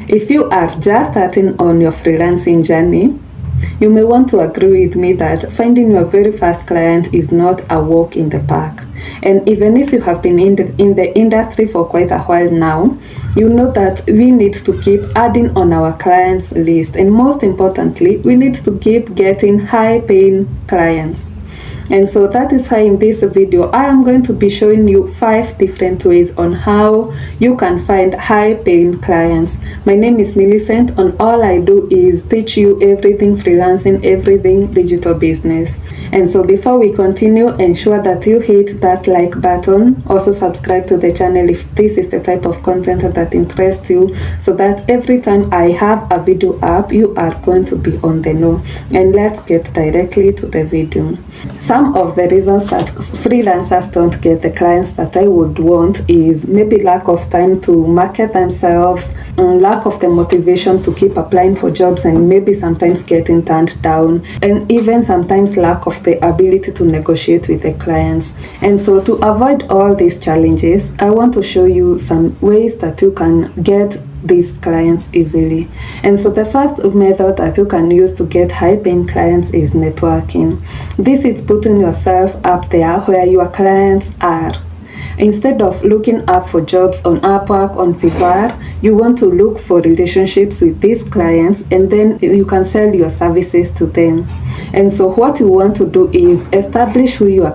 If you are just starting on your freelancing journey, you may want to agree with me that finding your very first client is not a walk in the park. And even if you have been in the industry for quite a while now, you know that we need to keep adding on our clients list. And most importantly, we need to keep getting high-paying clients. And so that is why in this video, I am going to be showing you 5 different ways on how you can find high-paying clients. My name is Millicent, and all I do is teach you everything freelancing, everything digital business. And so before we continue, ensure that you hit that like button. Also subscribe to the channel if this is the type of content that interests you, so that every time I have a video up, you are going to be on the know. And let's get directly to the video. Some of the reasons that freelancers don't get the clients that I would want is maybe lack of time to market themselves, lack of the motivation to keep applying for jobs and maybe sometimes getting turned down, and even sometimes lack of the ability to negotiate with the clients. And so to avoid all these challenges, I want to show you some ways that you can get these clients easily. And so the first method that you can use to get high-paying clients is networking. This is putting yourself up there where your clients are. Instead of looking up for jobs on Upwork, on Fiverr, you want to look for relationships with these clients, and then you can sell your services to them. And so what you want to do is establish who your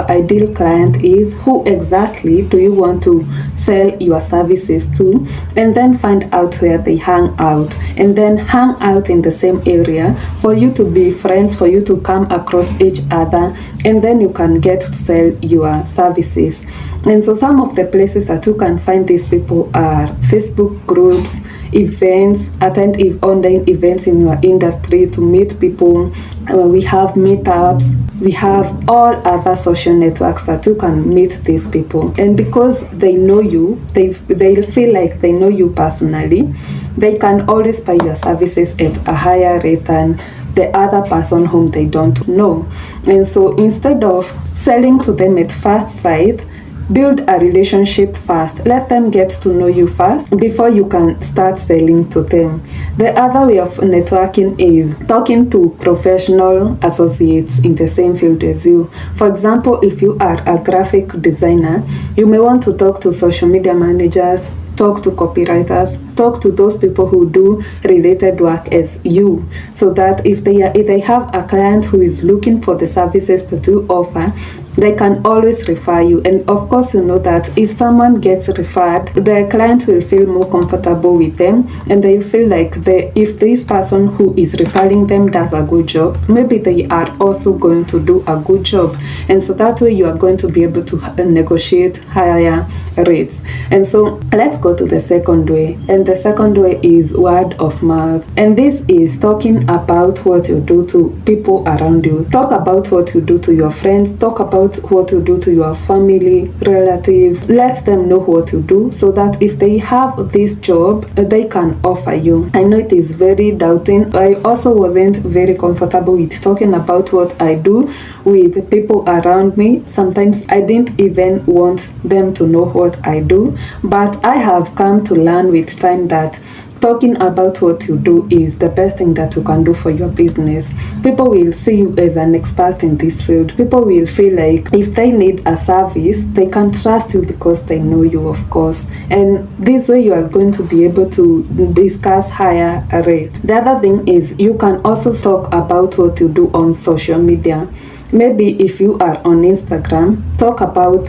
ideal client is, who exactly do you want to sell your services to, and then find out where they hang out, and then hang out in the same area for you to be friends, for you to come across each other, and then you can get to sell your services. And so some of the places that you can find these people are Facebook groups, events, attend online events in your industry to meet people. We have meetups, we have all other social networks that you can meet these people. And because they know you, they feel like they know you personally, they can always buy your services at a higher rate than the other person whom they don't know. And so instead of selling to them at first sight, build a relationship first. Let them get to know you first before you can start selling to them. The other way of networking is talking to professional associates in the same field as you. For example, if you are a graphic designer, you may want to talk to social media managers, talk to copywriters, talk to those people who do related work as you, so that if they have a client who is looking for the services that you offer, they can always refer you. And of course, you know that if someone gets referred, the client will feel more comfortable with them, and they feel like if this person who is referring them does a good job, maybe they are also going to do a good job. And so that way you are going to be able to negotiate higher rates. And so let's go to the second way. And the second way is word of mouth. And this is talking about what you do to people around you. Talk about what you do to your friends. Talk about what you do to your family, relatives. Let them know what you do, so that if they have this job, they can offer you. I know it is very doubting. I also wasn't very comfortable with talking about what I do with people around me. Sometimes I didn't even want them to know what I do, but I have come to learn with time that talking about what you do is the best thing that you can do for your business. People will see you as an expert in this field. People will feel like if they need a service, they can trust you because they know you, of course. And this way you are going to be able to discuss higher rates. The other thing is you can also talk about what you do on social media. Maybe if you are on Instagram, talk about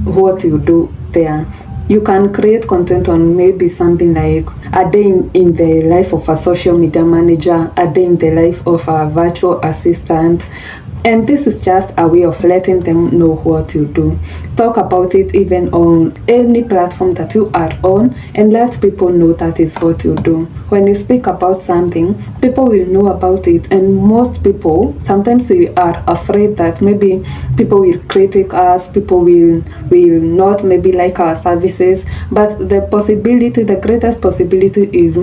what you do there. You can create content on maybe something like a day in the life of a social media manager, a day in the life of a virtual assistant. And this is just a way of letting them know what you do. Talk about it even on any platform that you are on, and let people know that is what you do. When you speak about something, people will know about it. And most people, sometimes we are afraid that maybe people will critique us, people will not maybe like our services. But the greatest possibility is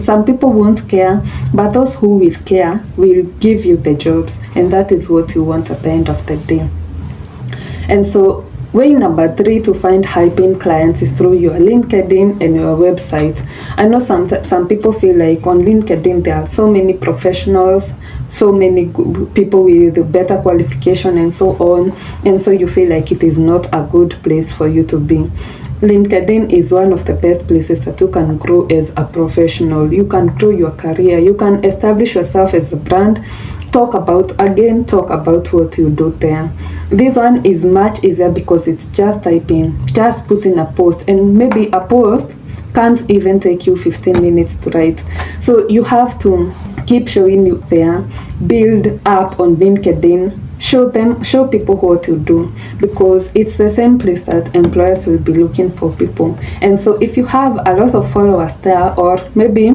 some people won't care, but those who will care will give you the jobs, and that is what you want at the end of the day. And so Way number 3 to find high-paying clients is through your LinkedIn and your website. I know some people feel like on LinkedIn there are so many professionals, so many people with better qualification and so on, and so you feel like it is not a good place for you to be. LinkedIn is one of the best places that you can grow as a professional. You can grow your career. You can establish yourself as a brand. Talk about what you do there. This one is much easier because it's just typing, just putting a post, and maybe a post can't even take you 15 minutes to write. So you have to keep showing you there, build up on LinkedIn, show people what you do, because it's the same place that employers will be looking for people. And so if you have a lot of followers there, or maybe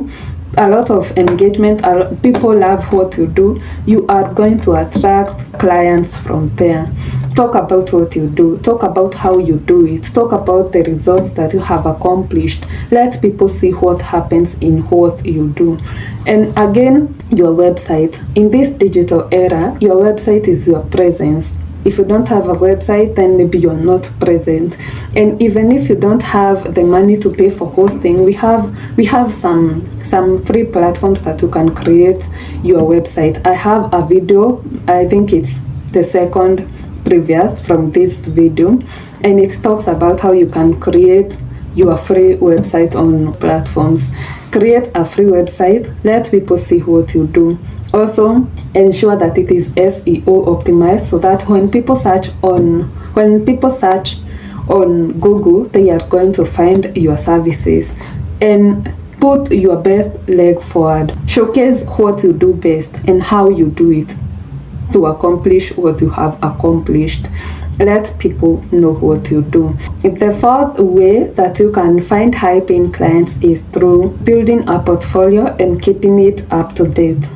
a lot of engagement, people love what you do, you are going to attract clients from there. Talk about what you do, talk about how you do it, talk about the results that you have accomplished. Let people see what happens in what you do. And again, your website. In this digital era, your website is your presence. If you don't have a website, then maybe you're not present. And even if you don't have the money to pay for hosting, we have some free platforms that you can create your website. I have a video, I think it's the second previous from this video, and it talks about how you can create your free website on platforms. Create a free website, let people see what you do. Also, ensure that it is SEO optimized, so that when people search on Google, they are going to find your services. And put your best leg forward. Showcase what you do best and how you do it to accomplish what you have accomplished. Let people know what you do. The fourth way that you can find high-paying clients is through building a portfolio and keeping it up to date.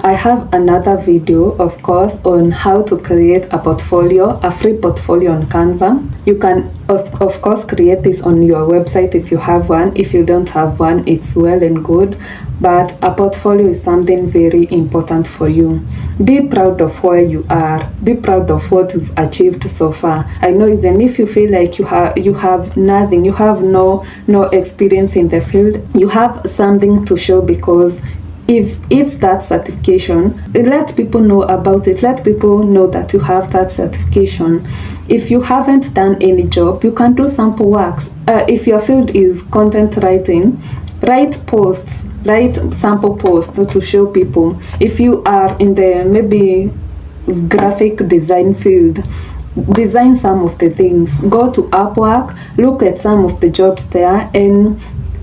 I have another video, of course, on how to create a portfolio, a free portfolio on Canva. You can, of course, create this on your website if you have one. If you don't have one, it's well and good. But a portfolio is something very important for you. Be proud of where you are. Be proud of what you've achieved so far. I know even if you feel like you have nothing, you have no experience in the field, you have something to show, because if it's that certification, let people know about it. Let people know that you have that certification. If you haven't done any job, you can do sample works. If your field is content writing, write sample posts to show people. If you are in the maybe graphic design field, design some of the things. Go to Upwork, look at some of the jobs there, and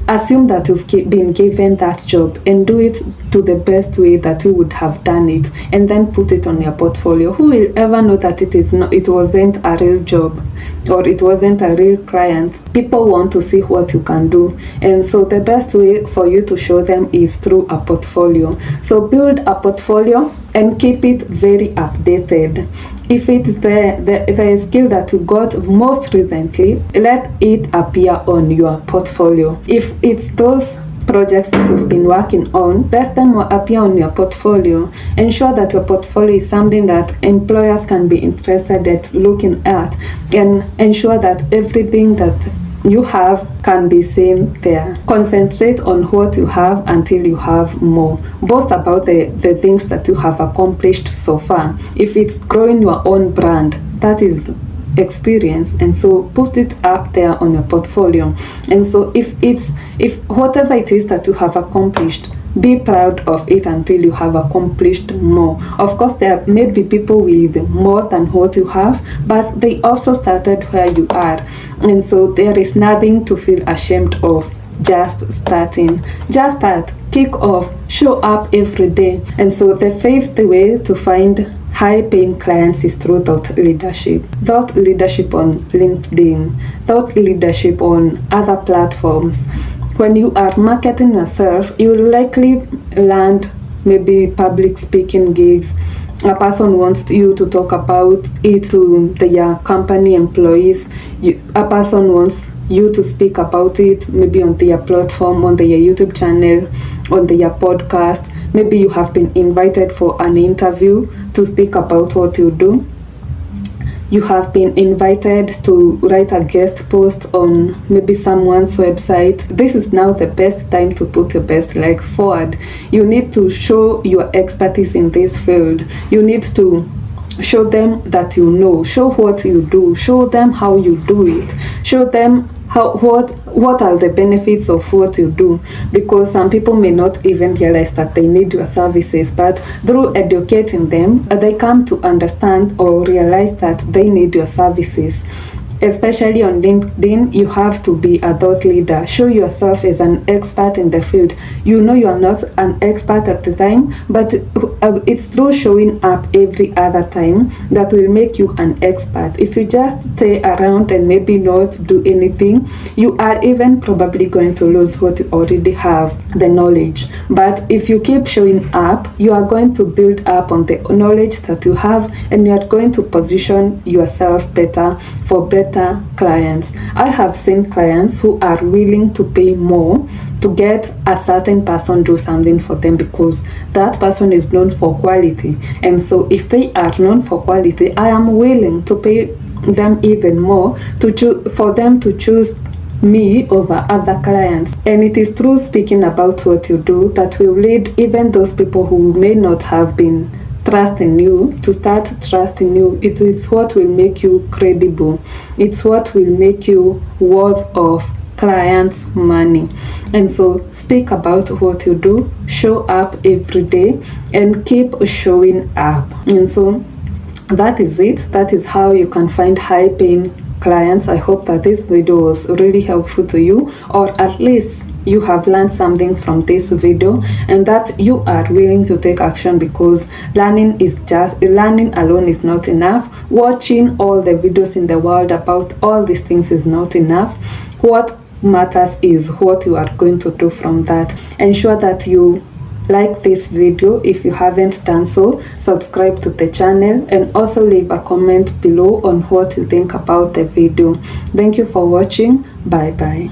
assume that you've been given that job and do it to the best way that you would have done it, and then put it on your portfolio. Who will ever know that it wasn't a real job or it wasn't a real client? People want to see what you can do, and so the best way for you to show them is through a portfolio. So build a portfolio and keep it very updated. If it's the skill that you got most recently, let it appear on your portfolio. If it's those projects that you've been working on, let them appear on your portfolio. Ensure that your portfolio is something that employers can be interested at looking at, and ensure that everything that you have can be seen there. Concentrate on what you have until you have more. Boast about the things that you have accomplished so far. If it's growing your own brand, that is experience, and so put it up there on your portfolio. And so if whatever it is that you have accomplished, be proud of it until you have accomplished more. Of course, there may be people with more than what you have, but they also started where you are, and so there is nothing to feel ashamed of. Just starting, just start, kick off, show up every day. And so the fifth way to find high-paying clients is through thought leadership. Thought leadership on LinkedIn, thought leadership on other platforms. When you are marketing yourself, you will likely land maybe public speaking gigs. A person wants you to talk about it to their company employees. A person wants you to speak about it maybe on their platform, on their YouTube channel, on their podcast. Maybe you have been invited for an interview to speak about what you do. you have been invited to write a guest post on maybe someone's website, this is now the best time to put your best leg forward. You need to show your expertise in this field. You need to show them that you know, show what you do, show them how you do it, show them what are the benefits of what you do, because some people may not even realize that they need your services, but through educating them, they come to understand or realize that they need your services. Especially on LinkedIn, you have to be a thought leader. Show yourself as an expert in the field. You know you are not an expert at the time, but it's through showing up every other time that will make you an expert. If you just stay around and maybe not do anything, you are even probably going to lose what you already have, the knowledge. But if you keep showing up, you are going to build up on the knowledge that you have, and you are going to position yourself better for better clients. I have seen clients who are willing to pay more to get a certain person do something for them, because that person is known for quality. And so if they are known for quality, I am willing to pay them even more for them to choose me over other clients. And it is through speaking about what you do that will lead even those people who may not have been trusting you to start trusting you. It is what will make you credible. It's what will make you worth of clients' money. And so speak about what you do, show up every day, and keep showing up. And so that is it. That is how you can find high-paying clients. I hope that this video was really helpful to you, or at least you have learned something from this video, and that you are willing to take action, because learning alone is not enough. Watching all the videos in the world about all these things is not enough. What matters is what you are going to do from that. Ensure that you like this video. If you haven't done so, subscribe to the channel, and also leave a comment below on what you think about the video. Thank you for watching. Bye bye.